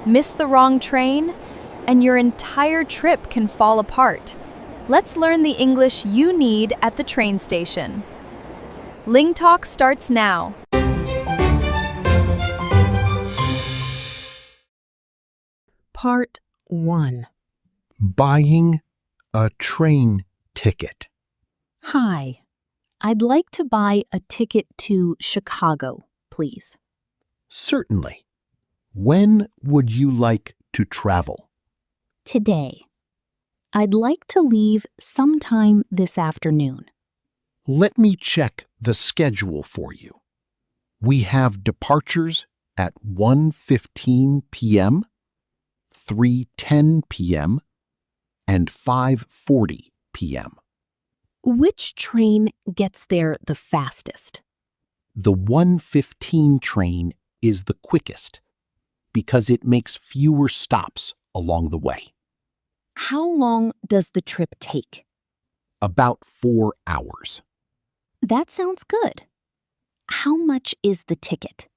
Miss the wrong train, and your entire trip can fall apart. Let's learn the English you need at the train station. LingTalk starts now. Part 1. Buying a train ticket. Hi. I'd like to buy a ticket to Chicago, please. Certainly. When would you like to travel? Today. I'd like to leave sometime this afternoon. Let me check the schedule for you. We have departures at 1:15 p.m., 3:10 p.m., and 5:40 p.m. Which train gets there the fastest? The 1:15 train is the quickest because it makes fewer stops along the way. How long does the trip take? About 4 hours. That sounds good. How much is the ticket?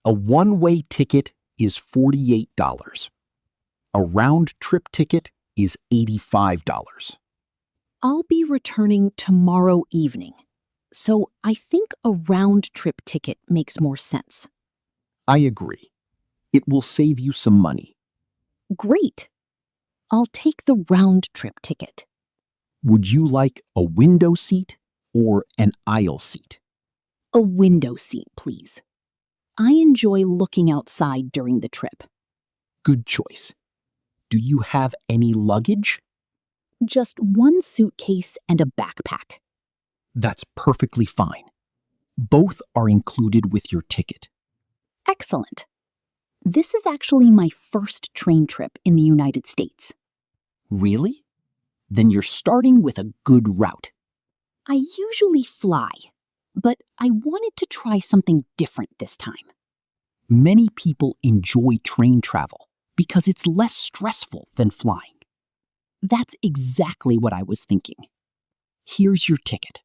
A one-way ticket is $48. A round-trip ticket is $85. I'll be returning tomorrow evening, so I think a round-trip ticket makes more sense. I agree. It will save you some money. Great. I'll take the round-trip ticket. Would you like a window seat or an aisle seat? A window seat, please. I enjoy looking outside during the trip. Good choice. Do you have any luggage? Just one suitcase and a backpack. That's perfectly fine. Both are included with your ticket. Excellent. This is actually my first train trip in the United States. Really? Then you're starting with a good route. I usually fly, but I wanted to try something different this time. Many people enjoy train travel because it's less stressful than flying. That's exactly what I was thinking. Here's your ticket.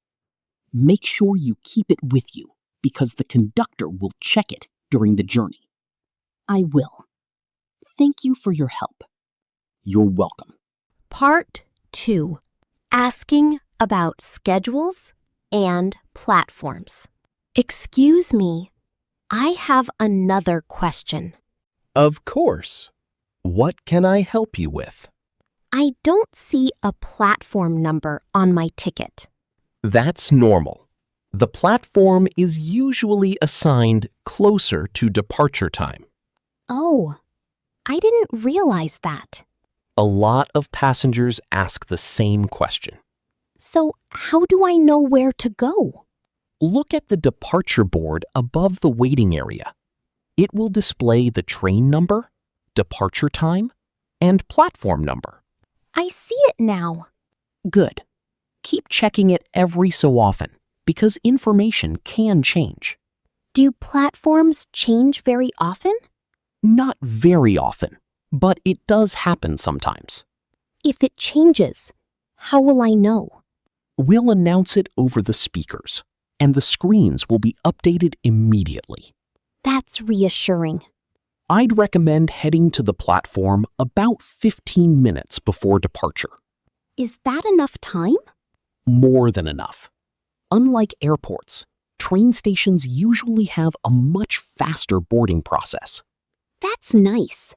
Make sure you keep it with you because the conductor will check it during the journey. I will. Thank you for your help. You're welcome. Part 2. Asking about schedules and platforms. Excuse me, I have another question. Of course. What can I help you with? I don't see a platform number on my ticket. That's normal. The platform is usually assigned closer to departure time. Oh, I didn't realize that. A lot of passengers ask the same question. So how do I know where to go? Look at the departure board above the waiting area. It will display the train number, departure time, and platform number. I see it now. Good. Keep checking it every so often because information can change. Do platforms change very often? Not very often, but it does happen sometimes. If it changes, how will I know? We'll announce it over the speakers, and the screens will be updated immediately. That's reassuring. I'd recommend heading to the platform about 15 minutes before departure. Is that enough time? More than enough. Unlike airports, train stations usually have a much faster boarding process. That's nice.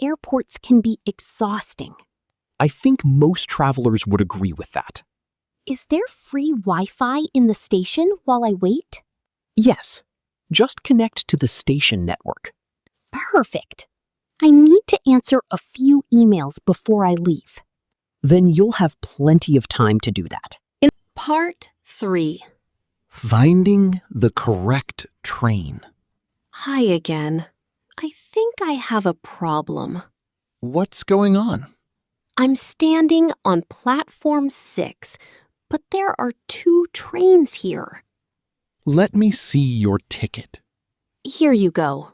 Airports can be exhausting. I think most travelers would agree with that. Is there free Wi-Fi in the station while I wait? Yes, just connect to the station network. Perfect. I need to answer a few emails before I leave. Then you'll have plenty of time to do that. Part 3. Finding the correct train. Hi again. I think I have a problem. What's going on? I'm standing on platform 6, but there are 2 trains here. Let me see your ticket. Here you go.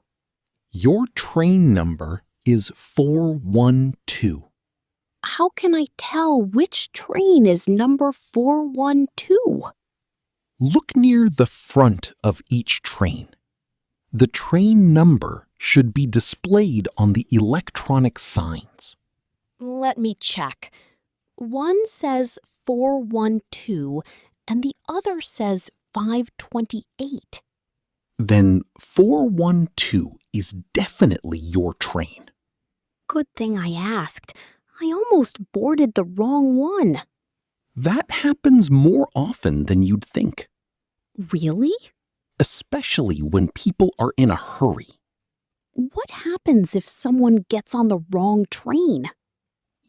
Your train number is 412. How can I tell which train is number 412? Look near the front of each train. The train number should be displayed on the electronic signs. Let me check. One says 412 and the other says 528. Then 412 is definitely your train. Good thing I asked. I almost boarded the wrong one. That happens more often than you'd think, Really? especially when people are in a hurry. What happens if someone gets on the wrong train?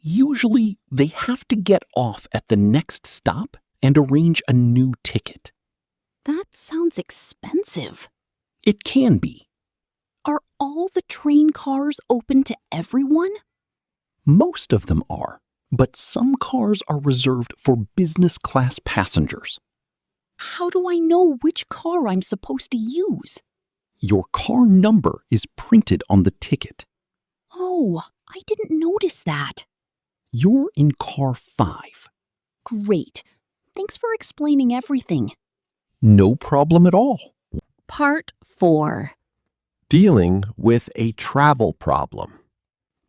Usually, they have to get off at the next stop and arrange a new ticket. That sounds expensive. It can be. Are all the train cars open to everyone? Most of them are, but some cars are reserved for business class passengers. How do I know which car I'm supposed to use? Your car number is printed on the ticket. Oh, I didn't notice that. You're in car 5. Great. Thanks for explaining everything. No problem at all. Part 4. Dealing with a travel problem.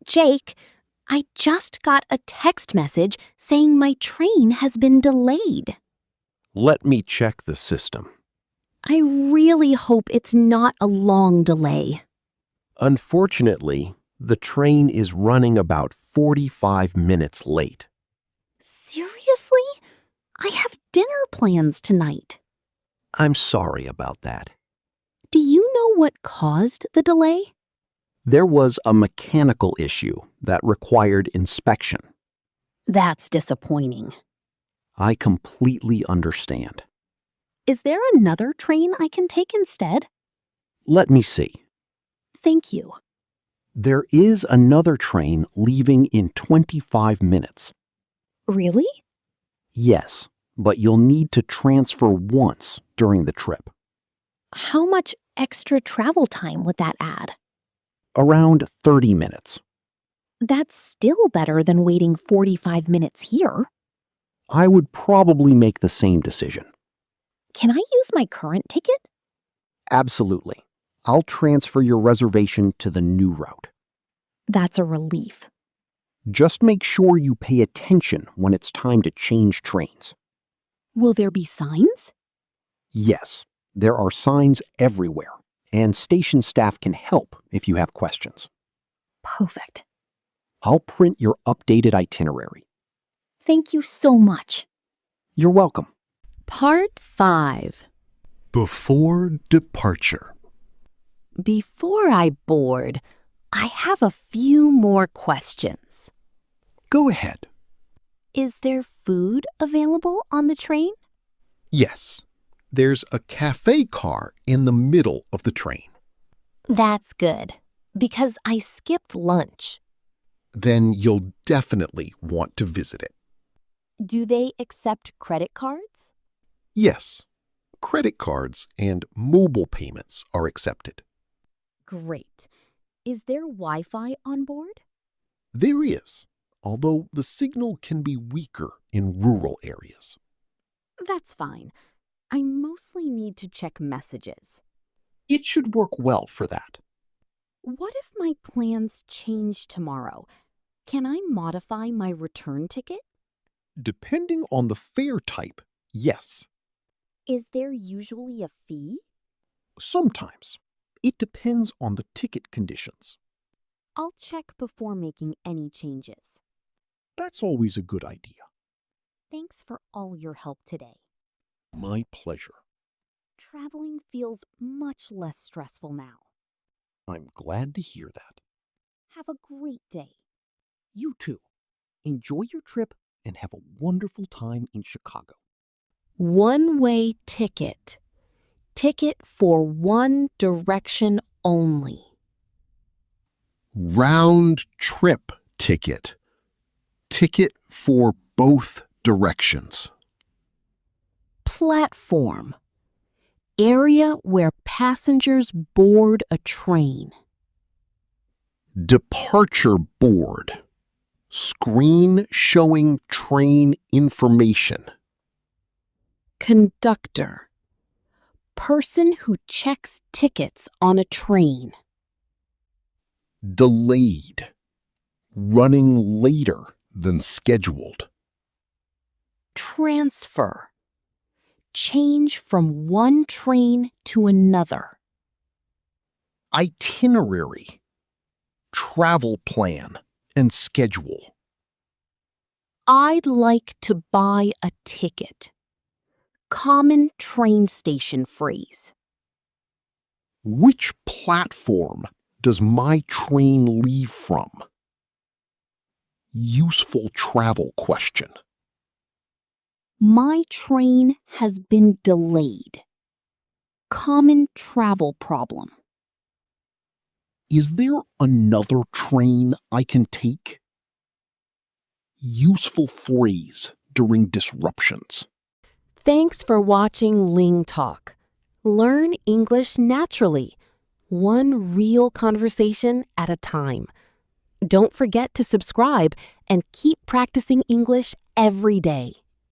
Jake, I just got a text message saying my train has been delayed. Let me check the system. I really hope it's not a long delay. Unfortunately, the train is running about 45 minutes late. Seriously? I have dinner plans tonight. I'm sorry about that. Do you know what caused the delay? There was a mechanical issue that required inspection. That's disappointing. I completely understand. Is there another train I can take instead? Let me see. Thank you. There is another train leaving in 25 minutes. Really? Yes, but you'll need to transfer once during the trip. How much extra travel time would that add? Around 30 minutes. That's still better than waiting 45 minutes here. I would probably make the same decision. Can I use my current ticket? Absolutely. I'll transfer your reservation to the new route. That's a relief. Just make sure you pay attention when it's time to change trains. Will there be signs? Yes, there are signs everywhere, and station staff can help if you have questions. Perfect. I'll print your updated itinerary. Thank you so much. You're welcome. Part 5. Before departure. Before I board, I have a few more questions. Go ahead. Is there food available on the train? Yes, there's a café car in the middle of the train. That's good, because I skipped lunch. Then you'll definitely want to visit it. Do they accept credit cards? Yes, credit cards and mobile payments are accepted. Great. Is there Wi-Fi on board? There is, although the signal can be weaker in rural areas. That's fine. I mostly need to check messages. It should work well for that. What if my plans change tomorrow? Can I modify my return ticket? Depending on the fare type, yes. Is there usually a fee? Sometimes. It depends on the ticket conditions. I'll check before making any changes. That's always a good idea. Thanks for all your help today. My pleasure. Traveling feels much less stressful now. I'm glad to hear that. Have a great day. You too. Enjoy your trip and have a wonderful time in Chicago. One-way ticket. Ticket for one direction only. Round trip ticket. Ticket for both directions. Platform. Area where passengers board a train. Departure board. Screen showing train information. Conductor. Person who checks tickets on a train. delayed, running later than scheduled. Transfer. Change from one train to another. Itinerary, travel plan and schedule. I'd like to buy a ticket. Common train station phrase. Which platform does my train leave from? Useful travel question. My train has been delayed. Common travel problem. Is there another train I can take? Useful phrase during disruptions. Thanks for watching LingTalk. Learn English naturally, one real conversation at a time. Don't forget to subscribe and keep practicing English every day.